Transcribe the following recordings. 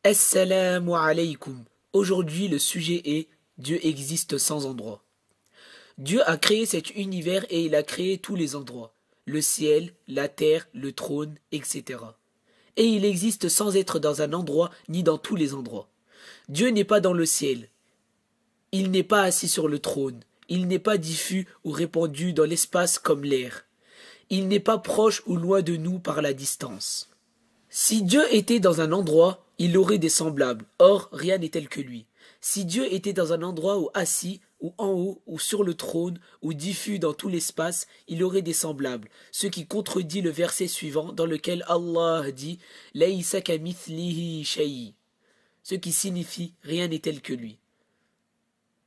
Assalamu alaykum. Aujourd'hui, le sujet est Dieu existe sans endroit. Dieu a créé cet univers et il a créé tous les endroits, le ciel, la terre, le trône, etc. Et il existe sans être dans un endroit ni dans tous les endroits. Dieu n'est pas dans le ciel. Il n'est pas assis sur le trône. Il n'est pas diffus ou répandu dans l'espace comme l'air. Il n'est pas proche ou loin de nous par la distance. Si Dieu était dans un endroit, il aurait des semblables. Or, rien n'est tel que lui. Si Dieu était dans un endroit ou assis, ou en haut, ou sur le trône, ou diffus dans tout l'espace, il aurait des semblables. Ce qui contredit le verset suivant dans lequel Allah dit « Laysa kamithlihi shay » ce qui signifie « rien n'est tel que lui ».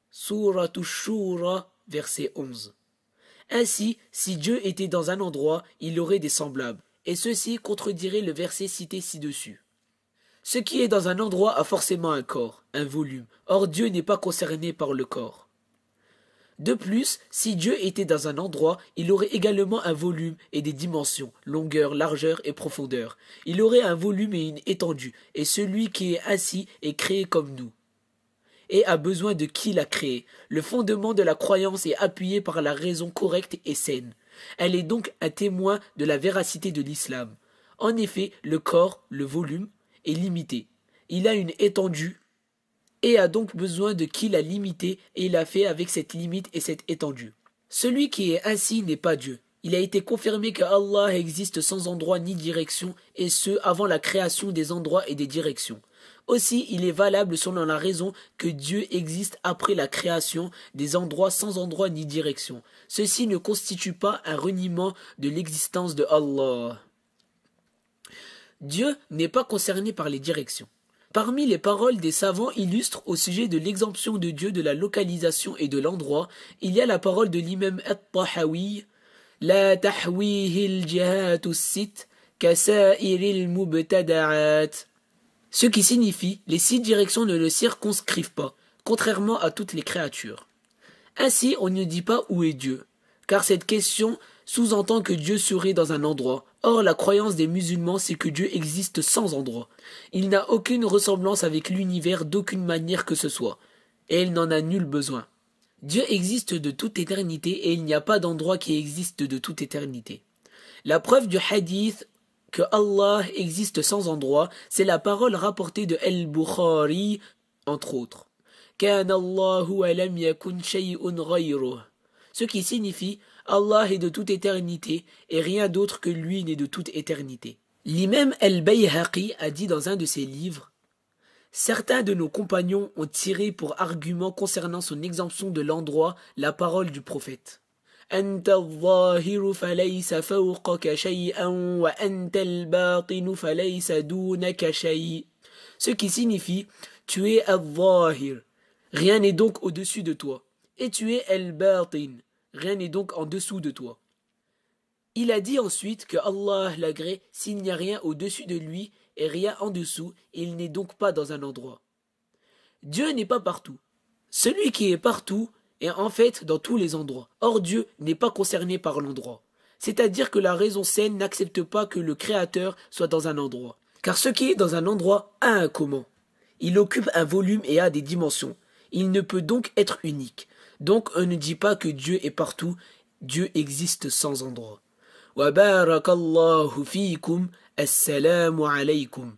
Sourate Ash-Shura, verset 11. Ainsi, si Dieu était dans un endroit, il aurait des semblables. Et ceci contredirait le verset cité ci-dessus. Ce qui est dans un endroit a forcément un corps, un volume. Or Dieu n'est pas concerné par le corps. De plus, si Dieu était dans un endroit, il aurait également un volume et des dimensions, longueur, largeur et profondeur. Il aurait un volume et une étendue, et celui qui est assis est créé comme nous. Et a besoin de qui l'a créé. Le fondement de la croyance est appuyé par la raison correcte et saine. Elle est donc un témoin de la véracité de l'islam. En effet, le corps, le volume, est limité. Il a une étendue et a donc besoin de qui l'a limité et il a fait avec cette limite et cette étendue. Celui qui est assis n'est pas Dieu. Il a été confirmé que Allah existe sans endroit ni direction et ce avant la création des endroits et des directions. Aussi, il est valable selon la raison que Dieu existe après la création des endroits sans endroit ni direction. Ceci ne constitue pas un reniement de l'existence de Allah. Dieu n'est pas concerné par les directions. Parmi les paroles des savants illustres au sujet de l'exemption de Dieu de la localisation et de l'endroit, il y a la parole de l'imam At-Tahawi « La tahwihi al-jihatu as-sit kasa'iri al-mubtada'at » ce qui signifie « les 6 directions ne le circonscrivent pas, contrairement à toutes les créatures ». Ainsi, on ne dit pas où est Dieu, car cette question sous-entend que Dieu serait dans un endroit. Or, la croyance des musulmans, c'est que Dieu existe sans endroit. Il n'a aucune ressemblance avec l'univers d'aucune manière que ce soit, et il n'en a nul besoin. Dieu existe de toute éternité et il n'y a pas d'endroit qui existe de toute éternité. La preuve du hadith que Allah existe sans endroit, c'est la parole rapportée de Al-Bukhari, entre autres. كَانَ اللَّهُ وَلَمْ يَكُنْ شَيْءٌ غَيْرُهُ ce qui signifie Allah est de toute éternité et rien d'autre que lui n'est de toute éternité. L'imam Al-Bayhaqi a dit dans un de ses livres « Certains de nos compagnons ont tiré pour argument concernant son exemption de l'endroit la parole du prophète. أنت الظاهر فليس فوقك شيئا وأنت الباطن فليس دونك شيء ce qui signifie tu es al-zahir, rien n'est donc au-dessus de toi, et tu es al-batin, rien n'est donc en dessous de toi. Il a dit ensuite que Allah l'agrée s'il n'y a rien au-dessus de lui et rien en dessous, il n'est donc pas dans un endroit. Dieu n'est pas partout. Celui qui est partout est en fait dans tous les endroits. Or Dieu n'est pas concerné par l'endroit. C'est-à-dire que la raison saine n'accepte pas que le Créateur soit dans un endroit. Car ce qui est dans un endroit a un comment. Il occupe un volume et a des dimensions. Il ne peut donc être unique. Donc on ne dit pas que Dieu est partout. Dieu existe sans endroit. Wa barakallahu fiikum. Assalamu alaykum.